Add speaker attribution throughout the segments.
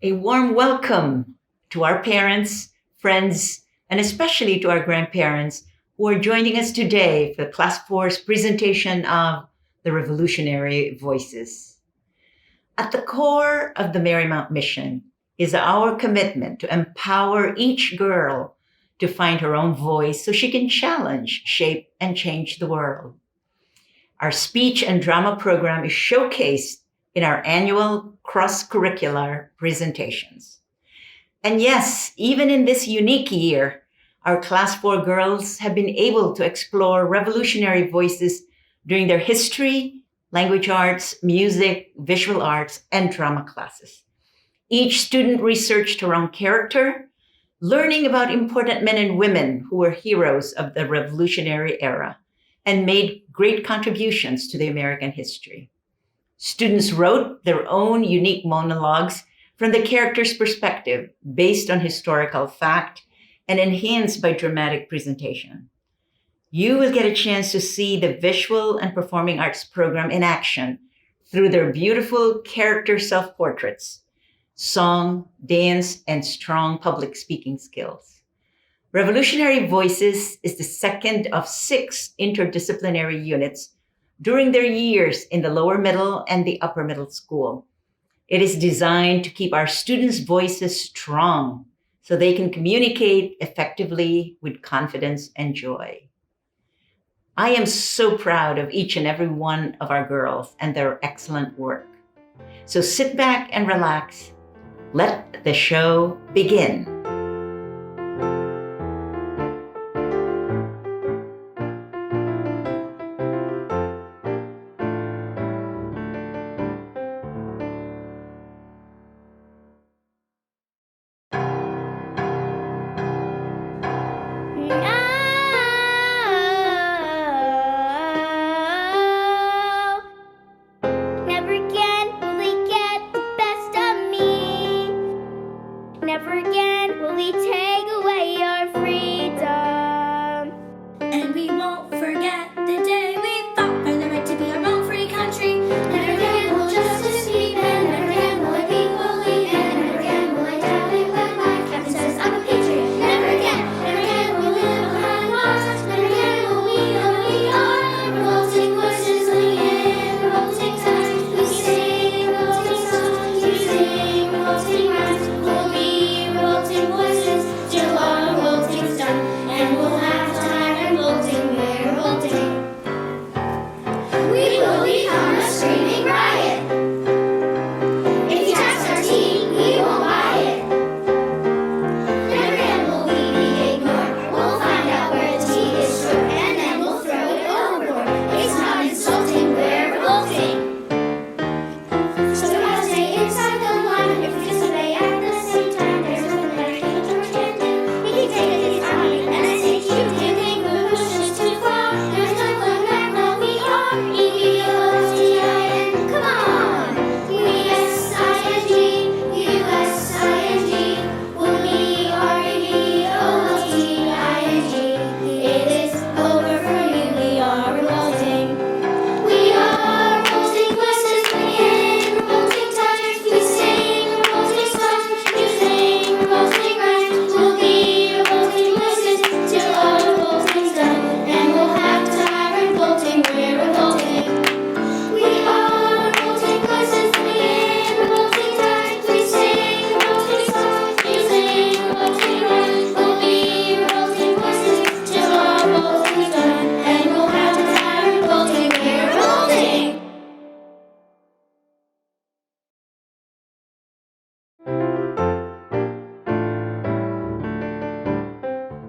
Speaker 1: A warm welcome to our parents, friends, and especially to our grandparents who are joining us today for Class 4's presentation of the Revolutionary Voices. At the core of the Marymount mission is our commitment to empower each girl to find her own voice so she can challenge, shape, and change the world. Our speech and drama program is showcased in our annual cross-curricular presentations. And yes, even in this unique year, our Class 4 girls have been able to explore revolutionary voices during their history, language arts, music, visual arts, and drama classes. Each student researched her own character, learning about important men and women who were heroes of the Revolutionary era and made great contributions to the American history. Students wrote their own unique monologues from the character's perspective based on historical fact and enhanced by dramatic presentation. You will get a chance to see the visual and performing arts program in action through their beautiful character self-portraits, song, dance, and strong public speaking skills. Revolutionary Voices is the second of 6 interdisciplinary units during their years in the lower middle and the upper middle school. It is designed to keep our students' voices strong so they can communicate effectively with confidence and joy. I am so proud of each and every one of our girls and their excellent work. So sit back and relax. Let the show begin.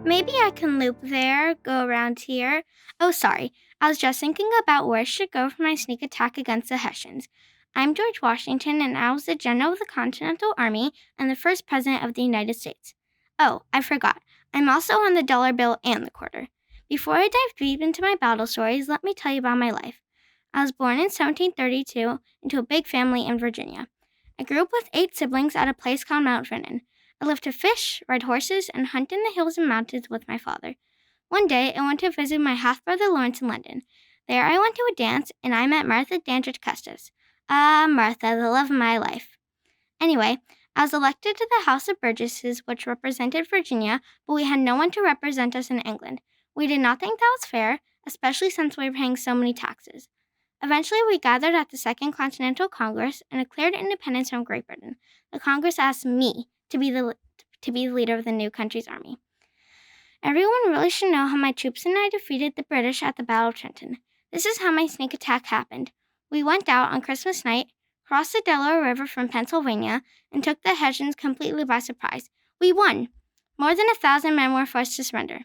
Speaker 2: Maybe I can loop there, go around here. Oh, sorry. I was just thinking about where I should go for my sneak attack against the Hessians. I'm George Washington, and I was the general of the Continental Army and the first president of the United States. Oh, I forgot. I'm also on the dollar bill and the quarter. Before I dive deep into my battle stories, let me tell you about my life. I was born in 1732 into a big family in Virginia. I grew up with 8 siblings at a place called Mount Vernon. I lived to fish, ride horses, and hunt in the hills and mountains with my father. One day, I went to visit my half-brother Lawrence in London. There I went to a dance, and I met Martha Dandridge Custis. Ah, Martha, the love of my life. Anyway, I was elected to the House of Burgesses, which represented Virginia, but we had no one to represent us in England. We did not think that was fair, especially since we were paying so many taxes. Eventually, we gathered at the Second Continental Congress and declared independence from Great Britain. The Congress asked me to be the leader of the new country's army. Everyone really should know how my troops and I defeated the British at the Battle of Trenton. This is how my sneak attack happened. We went out on Christmas night, crossed the Delaware River from Pennsylvania, and took the Hessians completely by surprise. We won! More than 1,000 men were forced to surrender.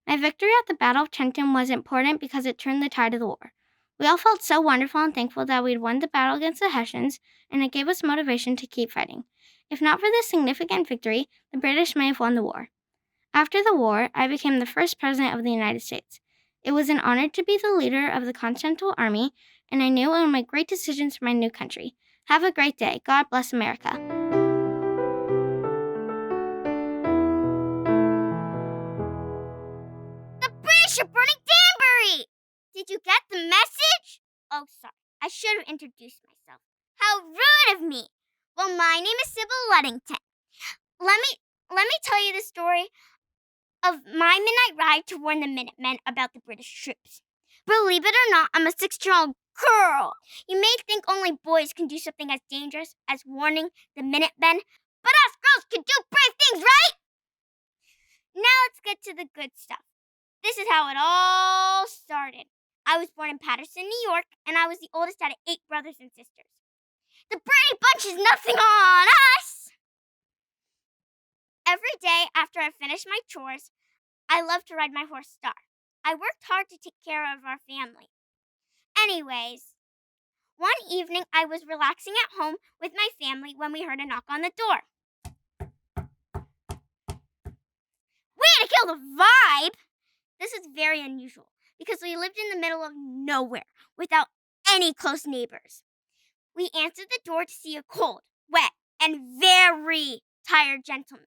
Speaker 2: My victory at the Battle of Trenton was important because it turned the tide of the war. We all felt so wonderful and thankful that we'd won the battle against the Hessians, and it gave us motivation to keep fighting. If not for this significant victory, the British may have won the war. After the war, I became the first president of the United States. It was an honor to be the leader of the Continental Army, and I knew I would make great decisions for my new country. Have a great day. God bless America. The British are burning Danbury! Did you get the message? Oh, sorry. I should have introduced myself. How rude of me! Well, my name is Sybil Luddington. Let me tell you the story of my midnight ride to warn the Minutemen about the British troops. Believe it or not, I'm a 6-year-old girl. You may think only boys can do something as dangerous as warning the Minutemen, but us girls can do brave things, right? Now let's get to the good stuff. This is how it all started. I was born in Paterson, New York, and I was the oldest out of 8 brothers and sisters. The Brady Bunch is nothing on us! Every day after I finished my chores, I loved to ride my horse Star. I worked hard to take care of our family. Anyways, one evening I was relaxing at home with my family when we heard a knock on the door. Way to kill the vibe! This is very unusual because we lived in the middle of nowhere without any close neighbors. We answered the door to see a cold, wet, and very tired gentleman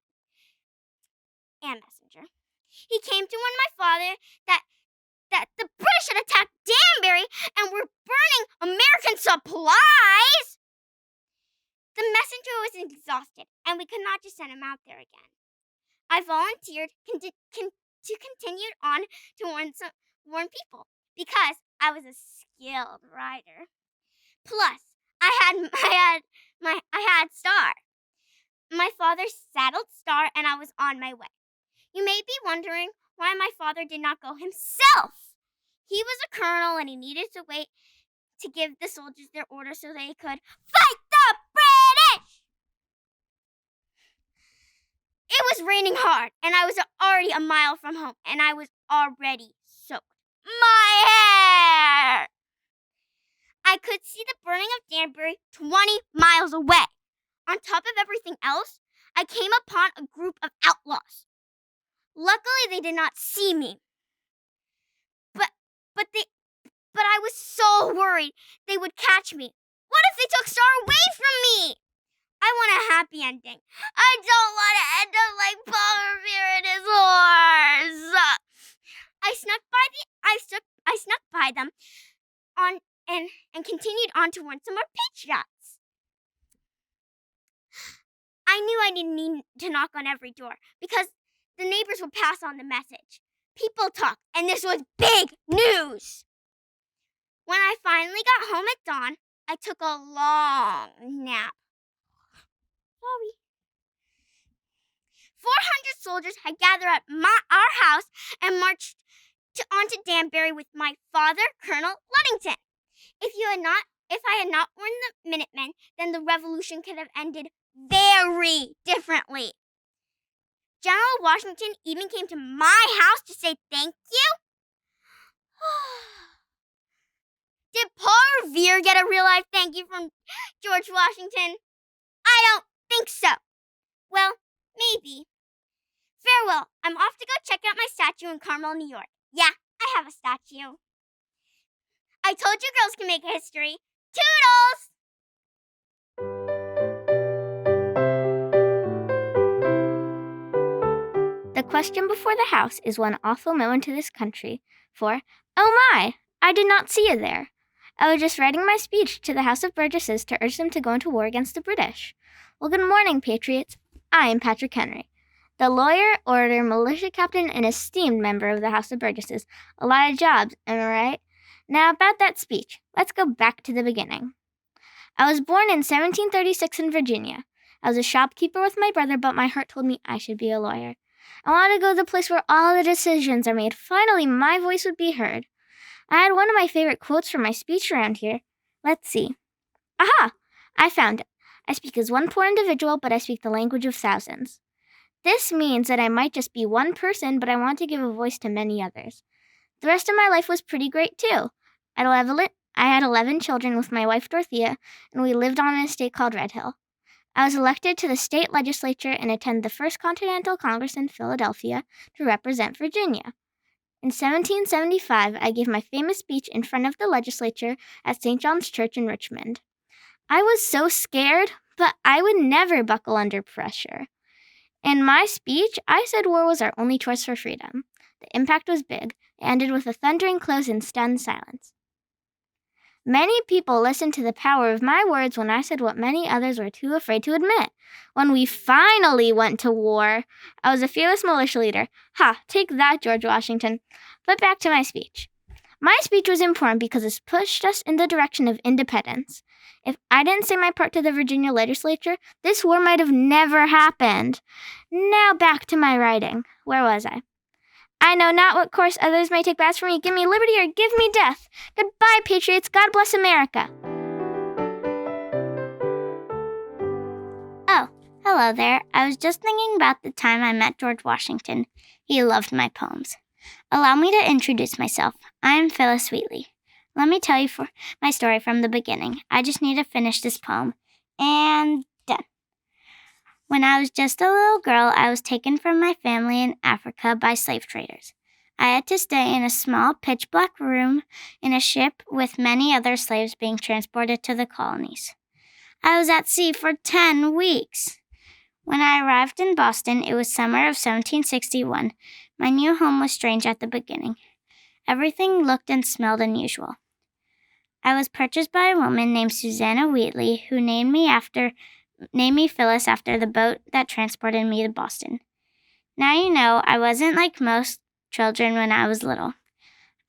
Speaker 2: and messenger. He came to warn my father that the British had attacked Danbury and were burning American supplies. The messenger was exhausted, and we could not just send him out there again. I volunteered to continue on to warn people because I was a skilled rider. Plus, I had Star. My father saddled Star, and I was on my way. You may be wondering why my father did not go himself. He was a colonel, and he needed to wait to give the soldiers their orders so they could fight the British. It was raining hard, and I was already a mile from home, and I was already soaked. My hair! I could see the burning of Danbury 20 miles away. On top of everything else, I came upon a group of outlaws. Luckily, they did not see me. But I was so worried they would catch me. What if they took Star away from me? I want a happy ending. I don't want to end up like Paul Revere and his horse. I snuck by them and continued on to warn some more patriots. I knew I didn't need to knock on every door because the neighbors would pass on the message. People talked, and this was big news. When I finally got home at dawn, I took a long nap. Sorry. 400 soldiers had gathered at our house and marched onto Danbury with my father, Colonel Luddington. If I had not warned the Minutemen, then the revolution could have ended very differently. General Washington even came to my house to say thank you. Did Paul Revere get a real-life thank you from George Washington? I don't think so. Well, maybe. Farewell. I'm off to go check out my statue in Carmel, New York. Yeah, I have a statue. I told you girls can make history. Toodles! The question before the House is one awful moment to this country, for, oh my, I did not see you there. I was just writing my speech to the House of Burgesses to urge them to go into war against the British. Well, good morning, Patriots. I am Patrick Henry, the lawyer, orator, militia captain, and esteemed member of the House of Burgesses. A lot of jobs, am I right? Now, about that speech, let's go back to the beginning. I was born in 1736 in Virginia. I was a shopkeeper with my brother, but my heart told me I should be a lawyer. I wanted to go to the place where all the decisions are made. Finally, my voice would be heard. I had one of my favorite quotes from my speech around here. Let's see. Aha! I found it. I speak as one poor individual, but I speak the language of thousands. This means that I might just be one person, but I want to give a voice to many others. The rest of my life was pretty great, too. I had 11 children with my wife, Dorothea, and we lived on an estate called Red Hill. I was elected to the state legislature and attended the First Continental Congress in Philadelphia to represent Virginia. In 1775, I gave my famous speech in front of the legislature at St. John's Church in Richmond. I was so scared, but I would never buckle under pressure. In my speech, I said war was our only choice for freedom. The impact was big. It ended with a thundering close and stunned silence. Many people listened to the power of my words when I said what many others were too afraid to admit. When we finally went to war, I was a fearless militia leader. Ha, take that, George Washington. But back to my speech. My speech was important because it pushed us in the direction of independence. If I didn't say my part to the Virginia legislature, this war might have never happened. Now back to my writing. Where was I? I know not what course others may take, but as for me, give me liberty or give me death. Goodbye, Patriots. God bless America. Oh, hello there. I was just thinking about the time I met George Washington. He loved my poems. Allow me to introduce myself. I am Phyllis Wheatley. Let me tell you my story from the beginning. I just need to finish this poem. And done. When I was just a little girl, I was taken from my family in Africa by slave traders. I had to stay in a small pitch-black room in a ship with many other slaves being transported to the colonies. I was at sea for 10 weeks. When I arrived in Boston, it was summer of 1761. My new home was strange at the beginning. Everything looked and smelled unusual. I was purchased by a woman named Susanna Wheatley, who named me Phyllis after the boat that transported me to Boston. Now you know, I wasn't like most children when I was little.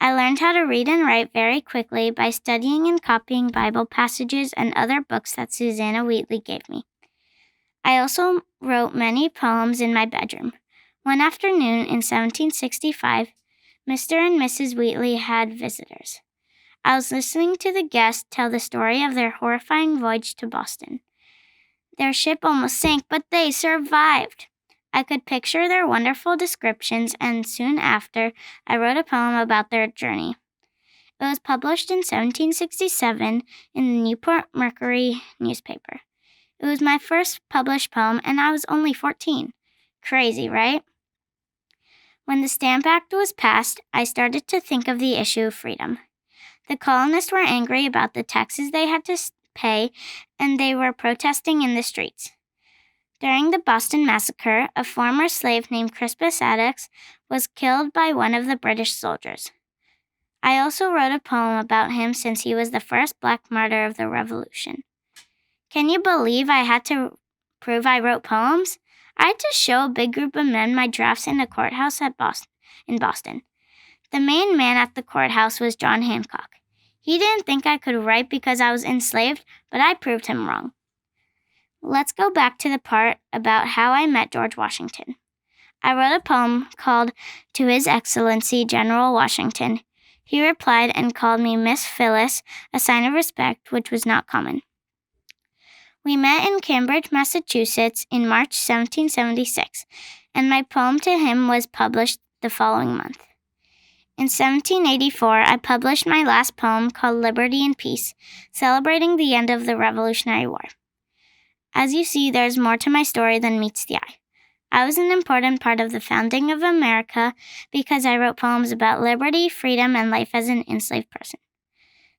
Speaker 2: I learned how to read and write very quickly by studying and copying Bible passages and other books that Susanna Wheatley gave me. I also wrote many poems in my bedroom. One afternoon in 1765, Mr. and Mrs. Wheatley had visitors. I was listening to the guests tell the story of their horrifying voyage to Boston. Their ship almost sank, but they survived. I could picture their wonderful descriptions, and soon after, I wrote a poem about their journey. It was published in 1767 in the Newport Mercury newspaper. It was my first published poem, and I was only 14. Crazy, right? When the Stamp Act was passed, I started to think of the issue of freedom. The colonists were angry about the taxes they had to pay, and they were protesting in the streets. During the Boston Massacre, a former slave named Crispus Attucks was killed by one of the British soldiers. I also wrote a poem about him since he was the first black martyr of the Revolution. Can you believe I had to prove I wrote poems? I had to show a big group of men my drafts in the courthouse in Boston. The main man at the courthouse was John Hancock. He didn't think I could write because I was enslaved, but I proved him wrong. Let's go back to the part about how I met George Washington. I wrote a poem called To His Excellency General Washington. He replied and called me Miss Phyllis, a sign of respect which was not common. We met in Cambridge, Massachusetts in March 1776, and my poem to him was published the following month. In 1784, I published my last poem called Liberty and Peace, celebrating the end of the Revolutionary War. As you see, there's more to my story than meets the eye. I was an important part of the founding of America because I wrote poems about liberty, freedom, and life as an enslaved person.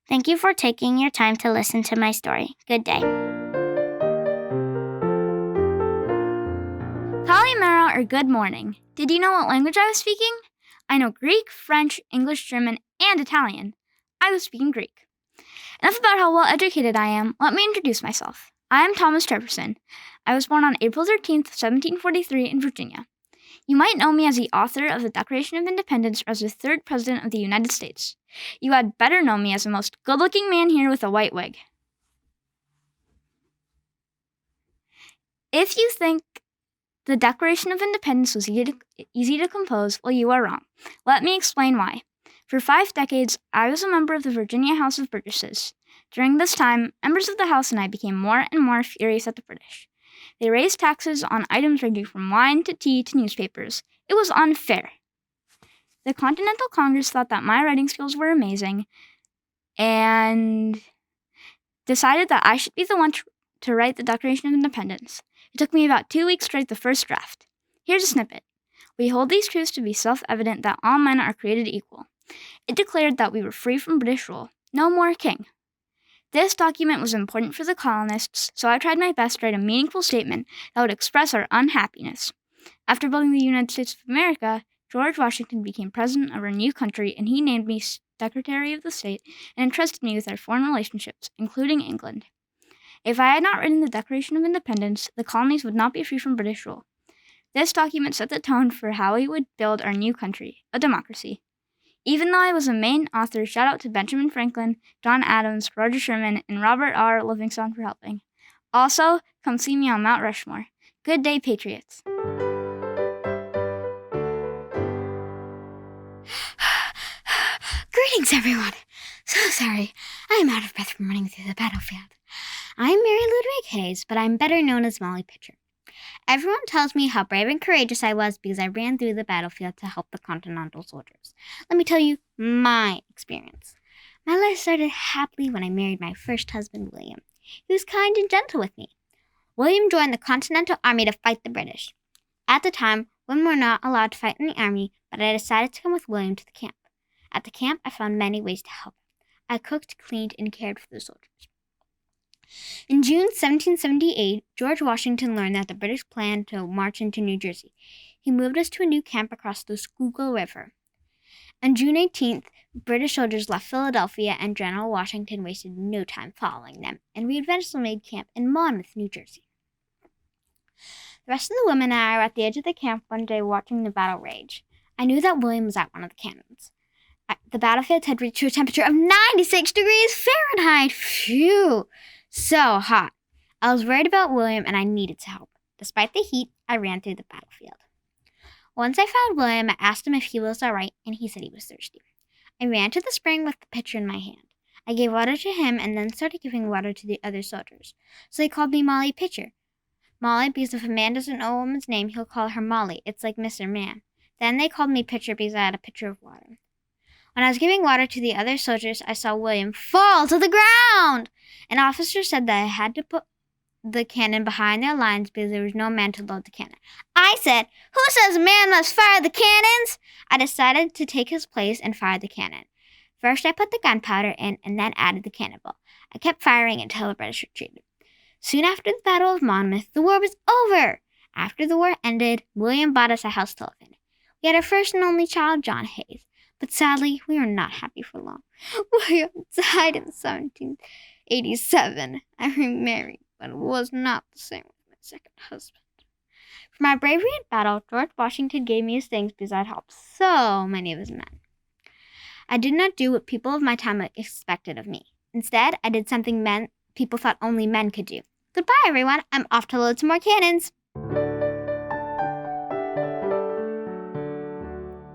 Speaker 2: Thank you for taking your time to listen to my story. Good day.
Speaker 3: Kalimera, or good morning. Did you know what language I was speaking? I know Greek, French, English, German, and Italian. I was speaking Greek. Enough about how well educated I am. Let me introduce myself. I am Thomas Treverson. I was born on April 13th, 1743 in Virginia. You might know me as the author of the Declaration of Independence or as the third president of the United States. You had better know me as the most good-looking man here with a white wig. If you think the Declaration of Independence was easy to compose, well, you are wrong. Let me explain why. For 5 decades, I was a member of the Virginia House of Burgesses. During this time, members of the House and I became more and more furious at the British. They raised taxes on items ranging from wine to tea to newspapers. It was unfair. The Continental Congress thought that my writing skills were amazing and decided that I should be the one to write the Declaration of Independence. It took me about 2 weeks to write the first draft. Here's a snippet. We hold these truths to be self-evident that all men are created equal. It declared that we were free from British rule. No more king. This document was important for the colonists, so I tried my best to write a meaningful statement that would express our unhappiness. After building the United States of America, George Washington became president of our new country, and he named me Secretary of the State and entrusted me with our foreign relationships, including England. If I had not written the Declaration of Independence, the colonies would not be free from British rule. This document set the tone for how we would build our new country, a democracy. Even though I was a main author, shout out to Benjamin Franklin, John Adams, Roger Sherman, and Robert R. Livingston for helping. Also, come see me on Mount Rushmore. Good day, Patriots.
Speaker 4: Greetings, everyone. So sorry, I am out of breath from running through the battlefield. I'm Mary Ludwig Hayes, but I'm better known as Molly Pitcher. Everyone tells me how brave and courageous I was because I ran through the battlefield to help the Continental soldiers. Let me tell you my experience. My life started happily when I married my first husband, William. He was kind and gentle with me. William joined the Continental Army to fight the British. At the time, women were not allowed to fight in the army, but I decided to come with William to the camp. At the camp, I found many ways to help. I cooked, cleaned, and cared for the soldiers. In June 1778, George Washington learned that the British planned to march into New Jersey. He moved us to a new camp across the Schuylkill River. On June 18th, British soldiers left Philadelphia, and General Washington wasted no time following them, and we eventually made camp in Monmouth, New Jersey. The rest of the women and I were at the edge of the camp one day watching the battle rage. I knew that William was at one of the cannons. The battlefield had reached a temperature of 96 degrees Fahrenheit. Phew! So hot. I was worried about William, and I needed to help. Despite the heat, I ran through the battlefield. Once I found William, I asked him if he was all right, and he said he was thirsty. I ran to the spring with the pitcher in my hand. I gave water to him and then started giving water to the other soldiers. So they called me Molly Pitcher. Molly, because if a man doesn't know a woman's name, he'll call her Molly. It's like Mr. Man. Then they called me Pitcher because I had a pitcher of water. When I was giving water to the other soldiers, I saw William fall to the ground. An officer said that I had to put the cannon behind their lines because there was no man to load the cannon. I said, "Who says a man must fire the cannons?" I decided to take his place and fire the cannon. First, I put the gunpowder in and then added the cannonball. I kept firing until the British retreated. Soon after the Battle of Monmouth, the war was over. After the war ended, William bought us a house to live in. We had our first and only child, John Hayes. But sadly, we were not happy for long. William died in 1787. I remarried, but it was not the same with my second husband. For my bravery in battle, George Washington gave me his thanks because I'd helped so many of his men. I did not do what people of my time expected of me. Instead, I did something people thought only men could do. Goodbye, everyone. I'm off to load some more cannons.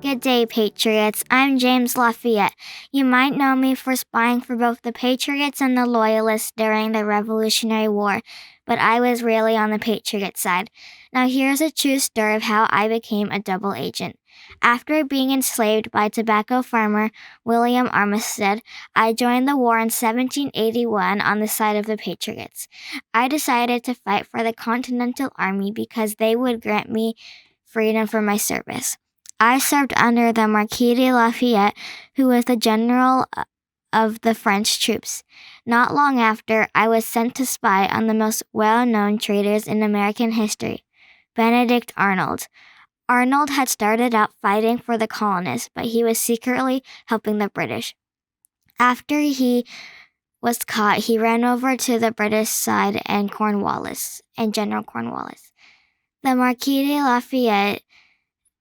Speaker 2: Good day, Patriots. I'm James Lafayette. You might know me for spying for both the Patriots and the Loyalists during the Revolutionary War, but I was really on the Patriot side. Now here's a true story of how I became a double agent. After being enslaved by tobacco farmer William Armistead, I joined the war in 1781 on the side of the Patriots. I decided to fight for the Continental Army because they would grant me freedom for my service. I served under the Marquis de Lafayette, who was the general of the French troops. Not long after, I was sent to spy on the most well-known traitors in American history, Benedict Arnold. Arnold had started out fighting for the colonists, but he was secretly helping the British. After he was caught, he ran over to the British side and General Cornwallis. The Marquis de Lafayette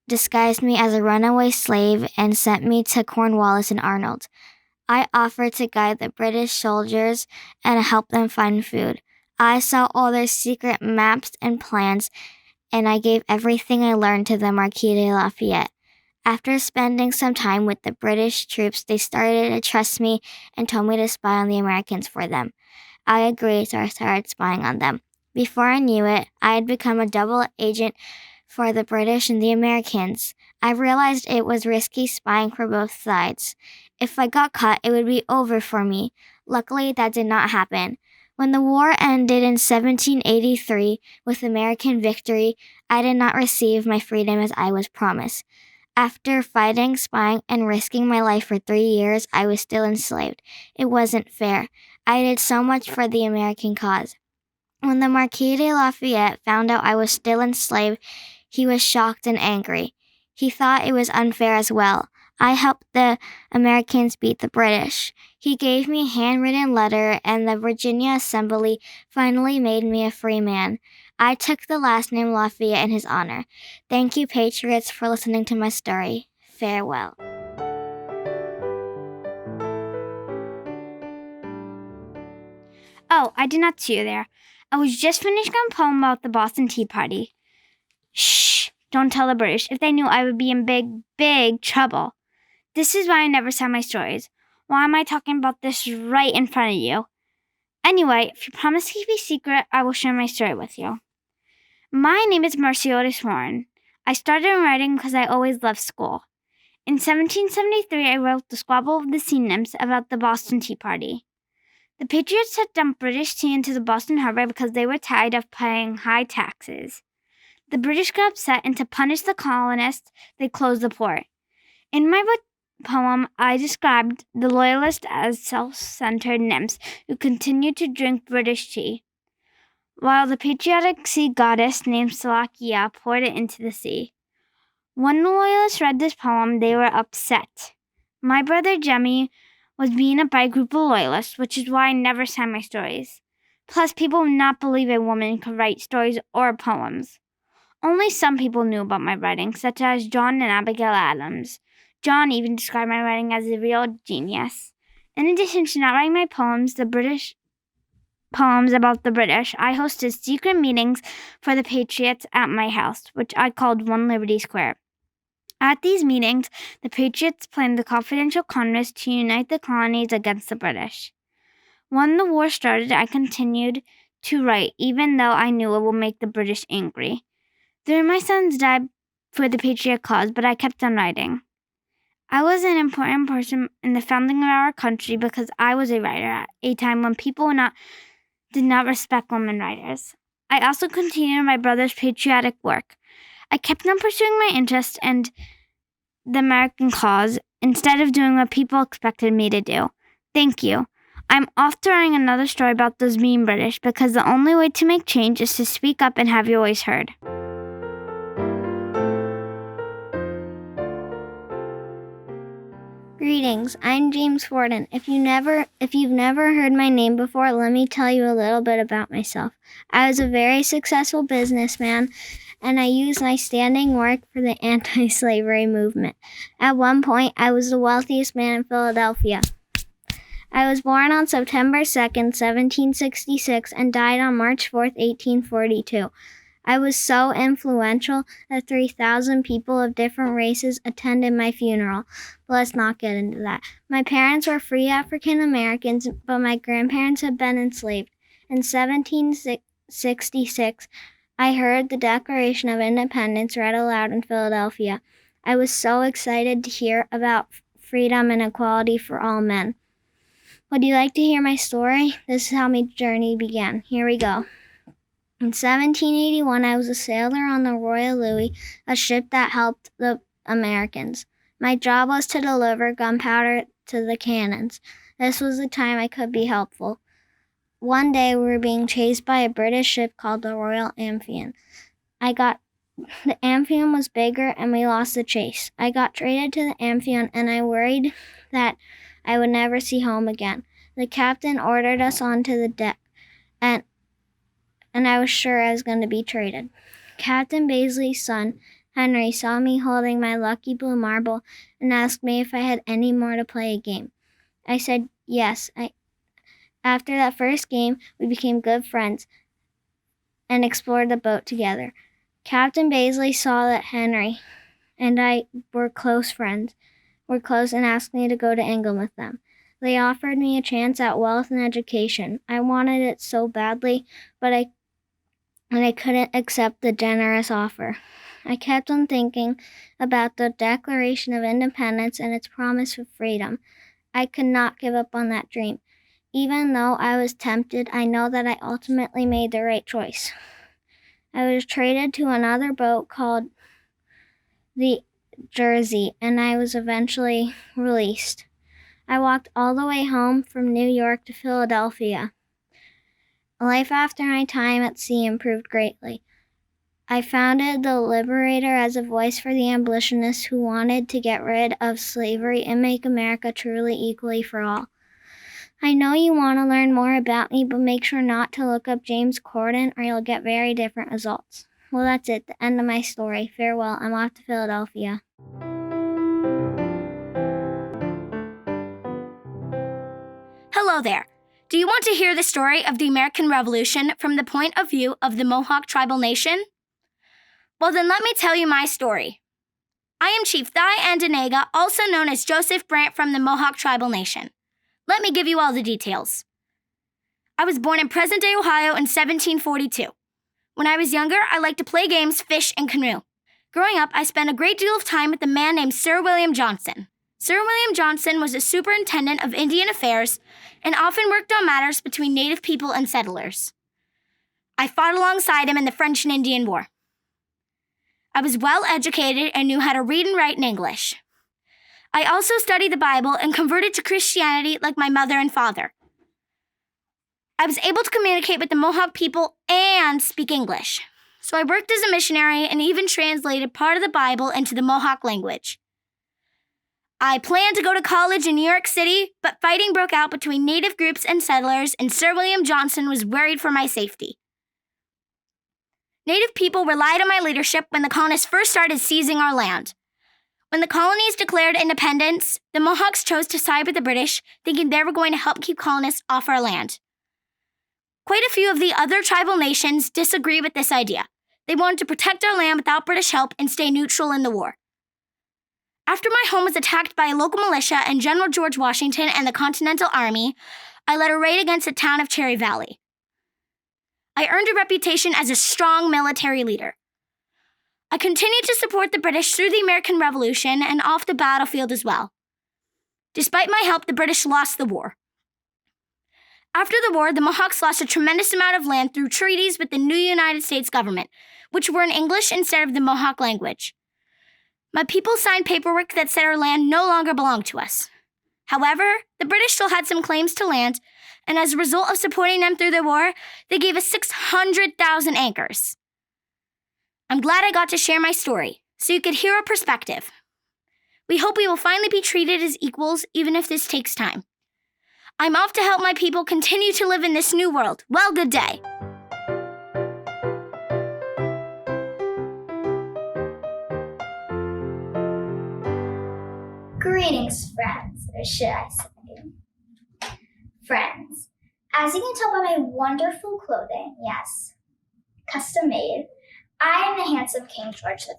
Speaker 2: disguised me as a runaway slave and sent me to Cornwallis and Arnold. I offered to guide the British soldiers and help them find food. I saw all their secret maps and plans, and I gave everything I learned to the Marquis de Lafayette. After spending some time with the British troops, they started to trust me and told me to spy on the Americans for them. I agreed, so I started spying on them. Before I knew it, I had become a double agent for the British and the Americans. I realized it was risky spying for both sides. If I got caught, it would be over for me. Luckily, that did not happen. When the war ended in 1783 with American victory, I did not receive my freedom as I was promised. After fighting, spying, and risking my life for 3 years, I was still enslaved. It wasn't fair. I did so much for the American cause. When the Marquis de Lafayette found out I was still enslaved, he was shocked and angry. He thought it was unfair as well. I helped the Americans beat the British. He gave me a handwritten letter, and the Virginia Assembly finally made me a free man. I took the last name Lafayette in his honor. Thank you, Patriots, for listening to my story. Farewell.
Speaker 3: Oh, I did not see you there. I was just finishing a poem about the Boston Tea Party. Shh! Don't tell the British. If they knew, I would be in big, big trouble. This is why I never saw my stories. Why am I talking about this right in front of you? Anyway, if you promise to keep a secret, I will share my story with you. My name is Mercedes Warren. I started writing because I always loved school. In 1773, I wrote The Squabble of the Sea Nymphs about the Boston Tea Party. The Patriots had dumped British tea into the Boston Harbor because they were tired of paying high taxes. The British got upset, and to punish the colonists, they closed the port. In my poem, I described the Loyalists as self-centered nymphs who continued to drink British tea, while the patriotic sea goddess named Salakia poured it into the sea. When the Loyalists read this poem, they were upset. My brother Jemmy was beaten up by a group of Loyalists, which is why I never signed my stories. Plus, people would not believe a woman could write stories or poems. Only some people knew about my writing, such as John and Abigail Adams. John even described my writing as a real genius. In addition to not writing my poems about the British, I hosted secret meetings for the Patriots at my house, which I called One Liberty Square. At these meetings, the Patriots planned the confidential congress to unite the colonies against the British. When the war started, I continued to write, even though I knew it would make the British angry. 3 of my sons died for the Patriot cause, but I kept on writing. I was an important person in the founding of our country because I was a writer at a time when people did not respect women writers. I also continued my brother's patriotic work. I kept on pursuing my interest and the American cause instead of doing what people expected me to do. Thank you. I'm off to writing another story about those mean British because the only way to make change is to speak up and have your voice heard.
Speaker 2: Greetings, I'm James Forden. If you've never heard my name before, let me tell you a little bit about myself. I was a very successful businessman, and I used my standing work for the anti-slavery movement. At one point, I was the wealthiest man in Philadelphia. I was born on September 2nd, 1766, and died on March 4th, 1842. I was so influential that 3,000 people of different races attended my funeral. But let's not get into that. My parents were free African Americans, but my grandparents had been enslaved. In 1766, I heard the Declaration of Independence read aloud in Philadelphia. I was so excited to hear about freedom and equality for all men. Would you like to hear my story? This is how my journey began. Here we go. In 1781, I was a sailor on the Royal Louis, a ship that helped the Americans. My job was to deliver gunpowder to the cannons. This was the time I could be helpful. One day, we were being chased by a British ship called the Royal Amphion. The Amphion was bigger, and we lost the chase. I got traded to the Amphion, and I worried that I would never see home again. The captain ordered us onto the deck, and I was sure I was going to be traded. Captain Baisley's son, Henry, saw me holding my lucky blue marble and asked me if I had any more to play a game. I said yes. After that first game, we became good friends and explored the boat together. Captain Baisley saw that Henry and I were close friends. We're close and asked me to go to England with them. They offered me a chance at wealth and education. I wanted it so badly, but I couldn't accept the generous offer. I kept on thinking about the Declaration of Independence and its promise of freedom. I could not give up on that dream. Even though I was tempted, I know that I ultimately made the right choice. I was traded to another boat called the Jersey, and I was eventually released. I walked all the way home from New York to Philadelphia. Life after my time at sea improved greatly. I founded the Liberator as a voice for the abolitionists who wanted to get rid of slavery and make America truly equally for all. I know you want to learn more about me, but make sure not to look up James Corden or you'll get very different results. Well, that's it, the end of my story. Farewell, I'm off to Philadelphia.
Speaker 3: Hello there. Do you want to hear the story of the American Revolution from the point of view of the Mohawk tribal nation? Well, then let me tell you my story. I am Chief Thai Andanega, also known as Joseph Brant from the Mohawk tribal nation. Let me give you all the details. I was born in present-day Ohio in 1742. When I was younger, I liked to play games, fish, and canoe. Growing up, I spent a great deal of time with a man named Sir William Johnson. Sir William Johnson was a superintendent of Indian affairs and often worked on matters between native people and settlers. I fought alongside him in the French and Indian War. I was well educated and knew how to read and write in English. I also studied the Bible and converted to Christianity like my mother and father. I was able to communicate with the Mohawk people and speak English. So I worked as a missionary and even translated part of the Bible into the Mohawk language. I planned to go to college in New York City, but fighting broke out between native groups and settlers, and Sir William Johnson was worried for my safety. Native people relied on my leadership when the colonists first started seizing our land. When the colonies declared independence, the Mohawks chose to side with the British, thinking they were going to help keep colonists off our land. Quite a few of the other tribal nations disagree with this idea. They wanted to protect our land without British help and stay neutral in the war. After my home was attacked by a local militia and General George Washington and the Continental Army, I led a raid against the town of Cherry Valley. I earned a reputation as a strong military leader. I continued to support the British through the American Revolution and off the battlefield as well. Despite my help, the British lost the war. After the war, the Mohawks lost a tremendous amount of land through treaties with the new United States government, which were in English instead of the Mohawk language. My people signed paperwork that said our land no longer belonged to us. However, the British still had some claims to land, and as a result of supporting them through the war, they gave us 600,000 acres. I'm glad I got to share my story, so you could hear our perspective. We hope we will finally be treated as equals, even if this takes time. I'm off to help my people continue to live in this new world. Well, good day.
Speaker 5: Greetings, friends, or should I say, friends. As you can tell by my wonderful clothing, yes, custom made, I am the handsome King George III.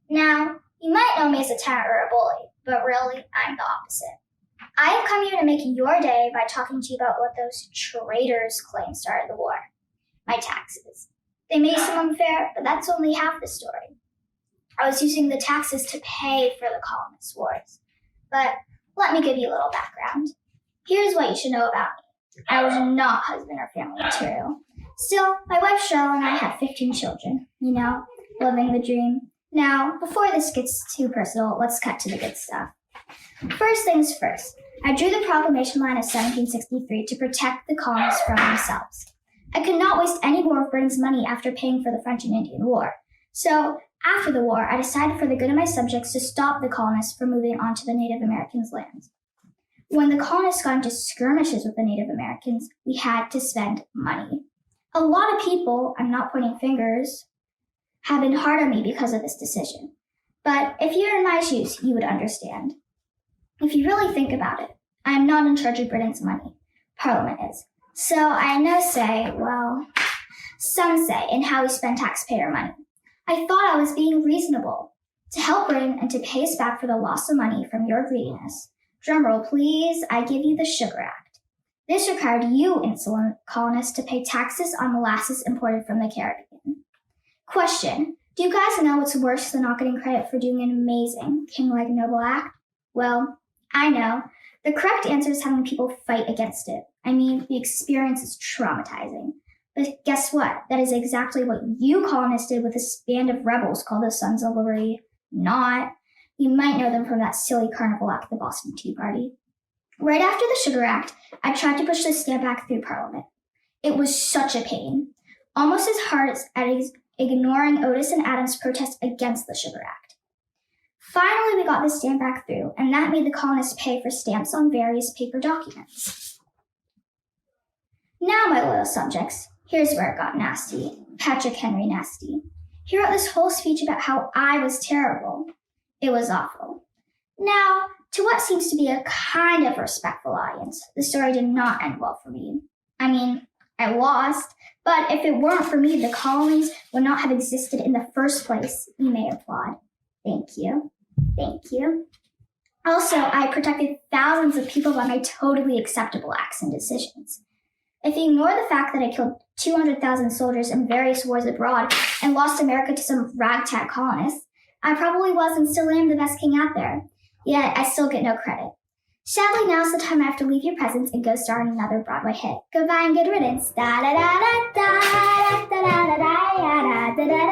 Speaker 5: Now, you might know me as a tyrant or a bully, but really, I'm the opposite. I have come here to make your day by talking to you about what those traitors claim started the war. My taxes. They may seem unfair, but that's only half the story. I was using the taxes to pay for the colonist wars. But let me give you a little background. Here's what you should know about me. I was not husband or family material. Still, my wife Cheryl and I have 15 children. You know, living the dream. Now, before this gets too personal, let's cut to the good stuff. First things first, I drew the proclamation line of 1763 to protect the colonists from themselves. I could not waste any more of Britain's money after paying for the French and Indian War. So, after the war, I decided for the good of my subjects to stop the colonists from moving onto the Native Americans' lands. When the colonists got into skirmishes with the Native Americans, we had to spend money. A lot of people, I'm not pointing fingers, have been hard on me because of this decision. But if you're in my shoes, you would understand. If you really think about it, I am not in charge of Britain's money. Parliament is. So I have no say, well, some say in how we spend taxpayer money. I thought I was being reasonable to help Britain and to pay us back for the loss of money from your greediness. Drumroll, please. I give you the Sugar Act. This required you, insolent colonists, to pay taxes on molasses imported from the Caribbean. Question. Do you guys know what's worse than not getting credit for doing an amazing, king-like noble act? Well, I know. The correct answer is having people fight against it. I mean, the experience is traumatizing. But guess what? That is exactly what you colonists did with this band of rebels called the Sons of Liberty. Not. You might know them from that silly carnival act, the Boston Tea Party. Right after the Sugar Act, I tried to push the Stamp Act through Parliament. It was such a pain. Almost as hard as ignoring Otis and Adams' protest against the Sugar Act. Finally, we got the Stamp Act through, and that made the colonists pay for stamps on various paper documents. Now, my loyal subjects, here's where it got nasty. Patrick Henry nasty. He wrote this whole speech about how I was terrible. It was awful. Now, to what seems to be a kind of respectful audience, the story did not end well for me. I mean, I lost, but if it weren't for me, the colonies would not have existed in the first place. You may applaud. Thank you. Thank you. Also, I protected thousands of people by my totally acceptable acts and decisions. If you ignore the fact that I killed 200,000 soldiers in various wars abroad and lost America to some ragtag colonists, I probably was and still am the best king out there. Yet, I still get no credit. Sadly, now's the time I have to leave your presence and go star in another Broadway hit. Goodbye and good riddance. Da da da da da da da da da da da da da